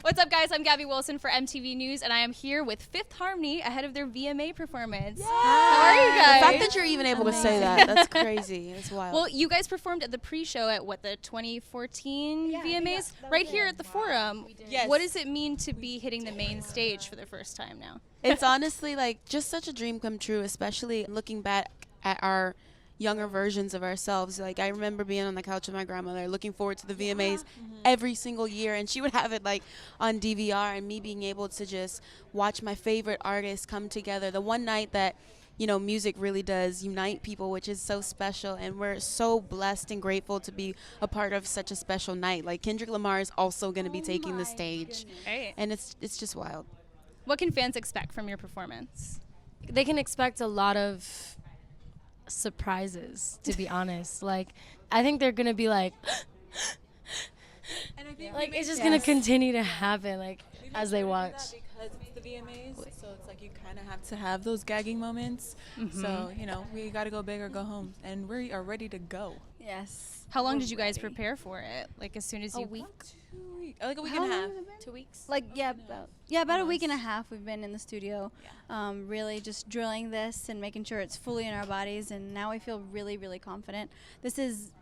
What's up, guys? I'm Gaby Wilson for MTV News, and I am here with Fifth Harmony ahead of their VMA performance. How are you guys? The fact that you're even able to say that's crazy. It's wild. Well, you guys performed at the pre-show at, the 2014 VMAs? Right here at the Forum. Yes. What does it mean to be hitting the main stage for the first time now? It's honestly just such a dream come true, especially looking back at our younger versions of ourselves. I remember being on the couch with my grandmother looking forward to the VMAs every single year, and she would have it on DVR, and me being able to just watch my favorite artists come together. The one night that music really does unite people, which is so special, and we're so blessed and grateful to be a part of such a special night. Kendrick Lamar is also going to be taking the stage, and it's just wild. What can fans expect from your performance? They can expect a lot of surprises, to be honest. I think they're gonna be and I think it's just gonna continue to happen as they watch. Because it's the VMAs, so it's you kind of have to have those gagging moments. So we got to go big or go home, and we are ready to go. Yes. How long did you guys prepare for it? As soon as you? A week. 2 weeks. A week and a half. 2 weeks. About a week and a half we've been in the studio, really just drilling this and making sure it's fully in our bodies, and now we feel really, really confident. This is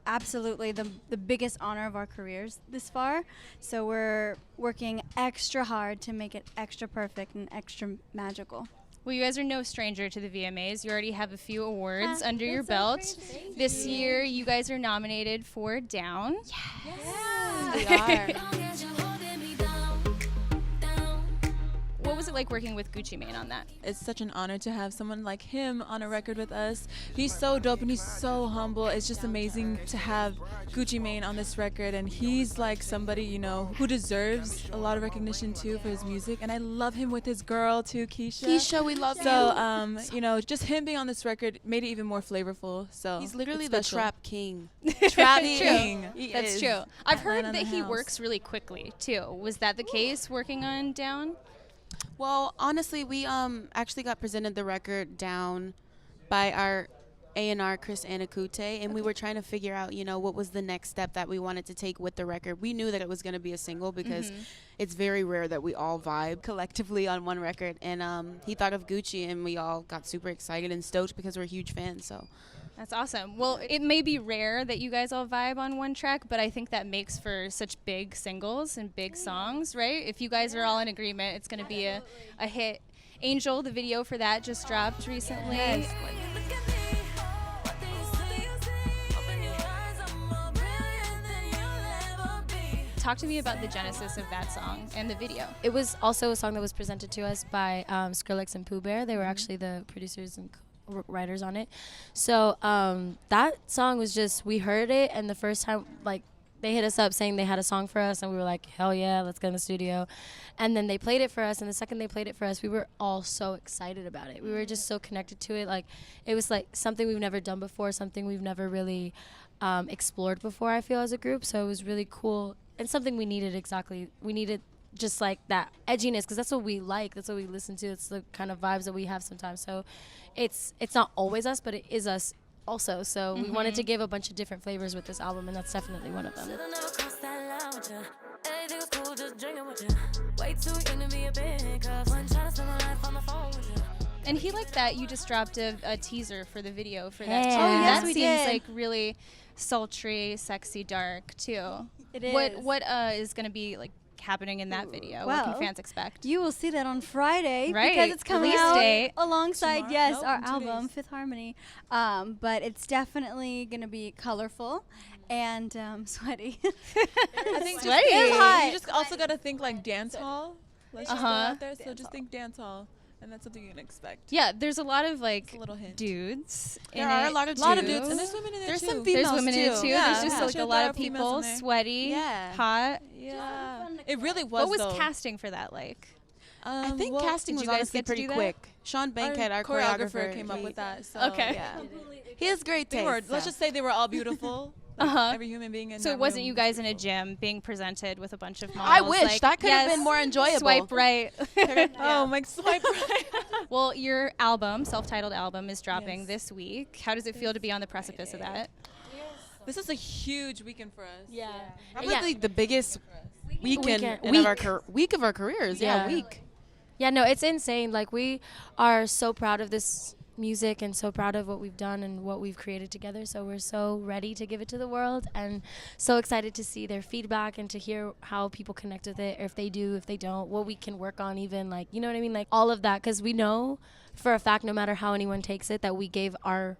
absolutely the biggest honor of our careers this far, so we're working extra hard to make it extra perfect and extra magical. Well, you guys are no stranger to the VMAs. You already have a few awards under your belt. This year, you guys are nominated for Down. Yes. We are. What was it like working with Gucci Mane on that? It's such an honor to have someone like him on a record with us. He's so dope and he's so humble. It's just amazing to have Gucci Mane on this record, and he's somebody who deserves a lot of recognition too for his music. And I love him with his girl too, Keisha. Keisha, we love so just him being on this record made it even more flavorful. So he's literally the trap king. Trap king. That's true. I've heard that he works really quickly too. Was that the case working on Down? Well, honestly, we actually got presented the record Down by our A&R Chris Anacute, and we were trying to figure out, what was the next step that we wanted to take with the record. We knew that it was going to be a single because it's very rare that we all vibe collectively on one record, and he thought of Gucci, and we all got super excited and stoked because we're huge fans. So. That's awesome. Well, it may be rare that you guys all vibe on one track, but I think that makes for such big singles and big songs, right? If you guys are all in agreement, it's going to be a hit. Angel, the video for that just dropped recently. Yes. Talk to me about the genesis of that song and the video. It was also a song that was presented to us by Skrillex and Pooh Bear. They were actually the producers and writers on it. So that song was just, we heard it, and the first time they hit us up saying they had a song for us, and we were like, hell yeah, let's get in the studio. And then they played it for us, and the second they played it for us, we were all so excited about it. We were just so connected to it. It was something we've never done before, something we've never really explored before, I feel, as a group. So it was really cool and something we needed. We needed just that edginess, because that's what we like, that's what we listen to, it's the kind of vibes that we have sometimes. So it's not always us, but it is us also. So we wanted to give a bunch of different flavors with this album, and that's definitely one of them. And he liked that you just dropped a teaser for the video for that. Yeah. Too. Oh, yes, that we seems did. Really sultry, sexy, dark too. It is. What is going to be happening in that video? Well, what can fans expect? You will see that on Friday, Right. because it's coming Release out date. alongside Tomorrow? our In 2 album days. Fifth Harmony. But it's definitely going to be colorful and sweaty. I think Sweaty. just, hot. you just also got to think dance hall. Let's just go out there. So just think dance hall, and that's something you can expect. Yeah, there's a lot of Just a little hint. dudes. There in are it, a lot of dudes, and there's women in there There's too. some There's females women in it too. Yeah. There's just Yeah. a Sure, lot there of are females people, in there. sweaty, Yeah. hot. Yeah, it really was. What was though. casting for that like? I think well, casting did was you guys honestly get to pretty do that? quick. Sean Bankhead, our choreographer, came up with that. So, Okay. Yeah. He has great They taste. were. Let's just say they were all beautiful. Every human being in So that it wasn't room you was guys in a beautiful. gym being presented with a bunch of models? I wish. like, That could have yes, been more enjoyable. Swipe right. Oh, my swipe right. Well, your album, self-titled album, is dropping Yes. this week. How does it feel to be on the precipice of that? This is a huge weekend for us. Probably the biggest week of our careers. Yeah, week. Yeah, no, it's insane. Like, we are so proud of this music and so proud of what we've done and what we've created together. So we're so ready to give it to the world and so excited to see their feedback and to hear how people connect with it, or if they do, if they don't, what we can work on even, like, you know what I mean? Like, all of that, because we know for a fact, no matter how anyone takes it, that we gave our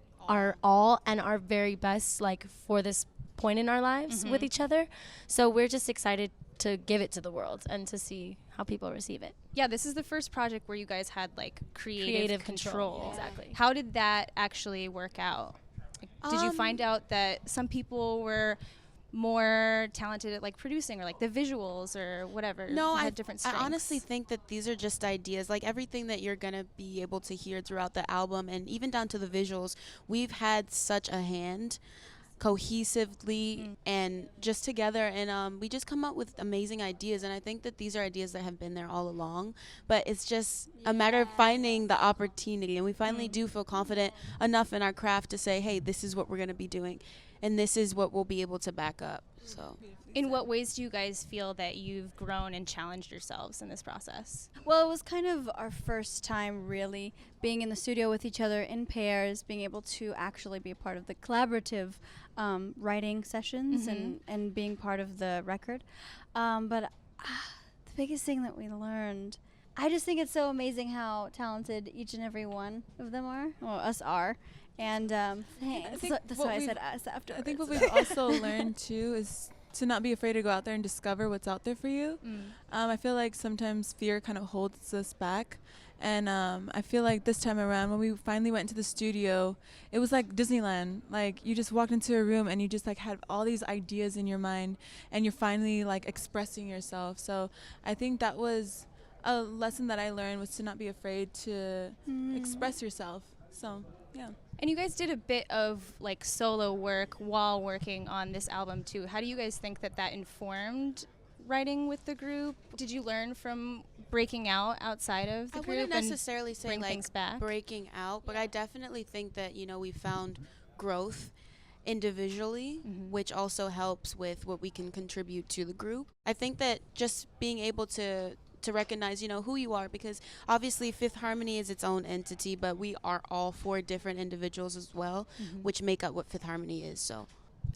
all and our very best, like, for this point in our lives with each other. So we're just excited to give it to the world and to see how people receive it. Yeah, this is the first project where you guys had like creative control. Yeah. Exactly. How did that actually work out? Like, did you find out that some people were more talented at like producing or like the visuals or whatever? No, had different strengths? I honestly think that these are just ideas. Like, everything that you're going to be able to hear throughout the album and even down to the visuals, we've had such a hand cohesively and just together, and we just come up with amazing ideas, and I think that these are ideas that have been there all along, but it's just a matter of finding the opportunity, and we finally do feel confident enough in our craft to say, hey, this is what we're going to be doing and this is what we'll be able to back up. So in what ways do you guys feel that you've grown and challenged yourselves in this process? Well, it was kind of our first time really being in the studio with each other in pairs, being able to actually be a part of the collaborative writing sessions and being part of the record. But the biggest thing that we learned, I just think it's so amazing how talented each and every one of them are, well, us are. And thanks. That's why I said us afterwards. I think what we've also learned too is to not be afraid to go out there and discover what's out there for you. I feel like sometimes fear kind of holds us back. And I feel like this time around, when we finally went into the studio, it was like Disneyland. Like, you just walked into a room and you just like had all these ideas in your mind and you're finally like expressing yourself. So I think that was a lesson that I learned, was to not be afraid to express yourself. So, yeah. And you guys did a bit of like solo work while working on this album too. How do you guys think that that informed writing with the group? Did you learn from breaking out outside of the group? I wouldn't necessarily say bring like things back? breaking out, but I definitely think that, you know, we found growth individually, which also helps with what we can contribute to the group. I think that just being able to recognize, you know, who you are, because obviously Fifth Harmony is its own entity, but we are all four different individuals as well, which make up what Fifth Harmony is. So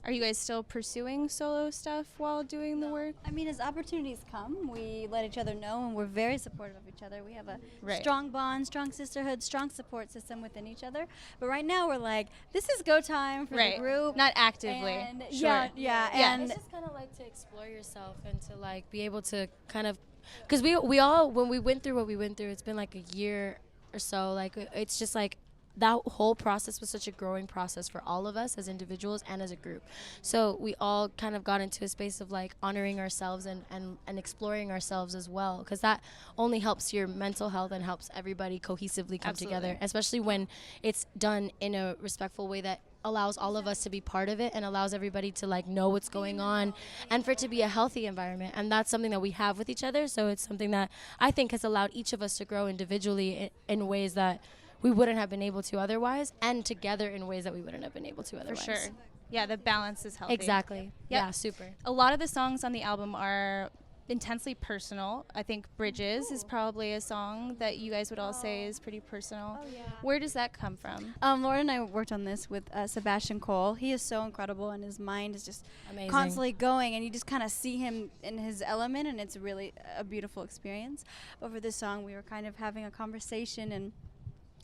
are you guys still pursuing solo stuff while doing the work? I mean, as opportunities come, we let each other know, and we're very supportive of each other. We have a Right. strong bond, strong sisterhood, strong support system within each other. But right now, we're like, this is go time for Right. the group. Not actively. And Sure. yeah, And and it's just kind of like to explore yourself and to like be able to kind of, because we all, when we went through what we went through, it's been like a year or so, like it's just like that whole process was such a growing process for all of us as individuals and as a group. So we all kind of got into a space of like honoring ourselves and exploring ourselves as well, because that only helps your mental health and helps everybody cohesively come together, especially when it's done in a respectful way that allows all of us to be part of it and allows everybody to like know what's going on and for it to be a healthy environment. And that's something that we have with each other. So it's something that I think has allowed each of us to grow individually in ways that we wouldn't have been able to otherwise, and together in ways that we wouldn't have been able to otherwise. For sure. Yeah, the balance is healthy. Exactly. Yep. Yeah, super. A lot of the songs on the album are intensely personal. I think Bridges is probably a song that you guys would all say is pretty personal. Oh, yeah. Where does that come from? Lauren and I worked on this with Sebastian Cole. He is so incredible, and his mind is just Amazing. constantly going, and you just kind of see him in his element, and it's really a beautiful experience. But for this song, we were kind of having a conversation, and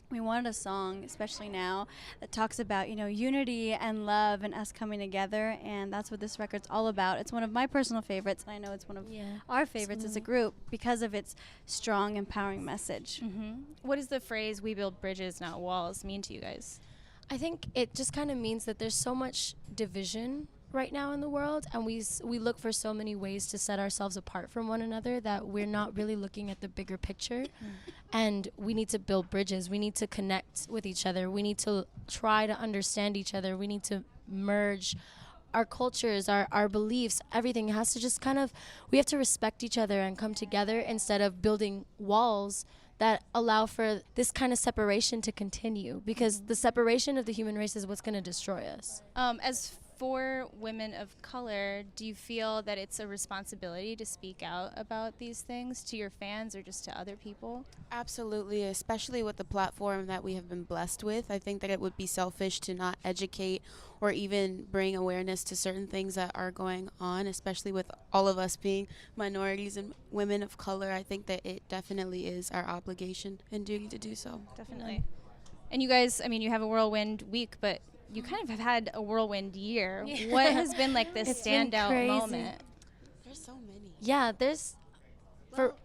we wanted a song, especially now, that talks about, you know, unity and love and us coming together, and that's what this record's all about. It's one of my personal favorites, and I know it's one of our favorites as a group because of its strong, empowering message. What does the phrase "we build bridges, not walls" mean to you guys? I think it just kind of means that there's so much division right now in the world, and we look for so many ways to set ourselves apart from one another that we're not really looking at the bigger picture. And we need to build bridges. We need to connect with each other. We need to try to understand each other. We need to merge our cultures, our beliefs, everything has to just kind of, we have to respect each other and come together instead of building walls that allow for this kind of separation to continue, because the separation of the human race is what's going to destroy us. As for women of color, do you feel that it's a responsibility to speak out about these things to your fans or just to other people? Absolutely, especially with the platform that we have been blessed with. I think that it would be selfish to not educate or even bring awareness to certain things that are going on, especially with all of us being minorities and women of color. I think that it definitely is our obligation and duty to do so. Definitely. And you guys, I mean, you have a whirlwind week, but you kind of have had a whirlwind year. What has been like this It's been standout crazy. moment? There's so many. Yeah, there's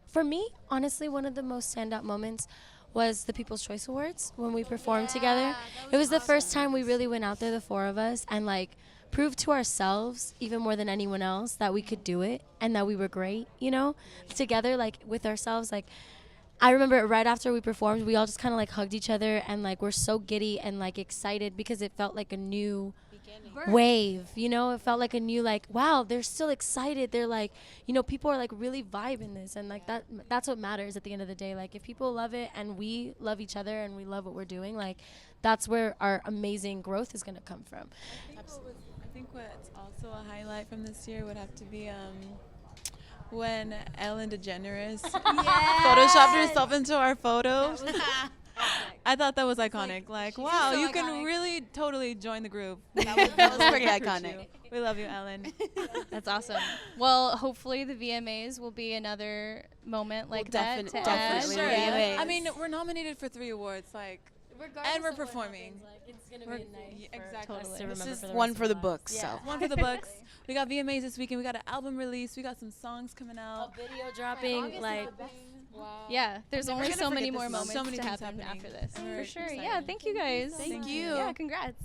for me, honestly, one of the most standout moments was the People's Choice Awards when we performed together. It was the first time we really went out there, the four of us, and like proved to ourselves, even more than anyone else, that we could do it and that we were great, you know, together, like with ourselves. Like, I remember right after we performed, we all just kind of like hugged each other and like we're so giddy and like excited because it felt like a new wave, you know. It felt like a new, like, wow, they're still excited. They're like, you know, people are like really vibing this, and like that's what matters at the end of the day. Like, if people love it and we love each other and we love what we're doing, like that's where our amazing growth is going to come from. I think what's also a highlight from this year would have to be when Ellen DeGeneres photoshopped herself into our photo. I thought that was iconic. Like, wow, you can really totally join the group. That was pretty iconic. We love you, Ellen. That's awesome. Well, hopefully the VMAs will be another moment like that. To definitely. add. VMAs. I mean, we're nominated for 3 awards, like, and we're performing. It's going to We're- be a night yeah, exactly. us to This remember is for the one rest for of the our books. lives. So One for the books. We got VMAs this weekend. We got an album release. We got some songs coming out. A video dropping, like, Yeah, there's only gonna so many forget more this. moments So many to things happen happening. after this. And For we're sure. excited. Yeah, thank you guys. Thank you. Yeah, congrats.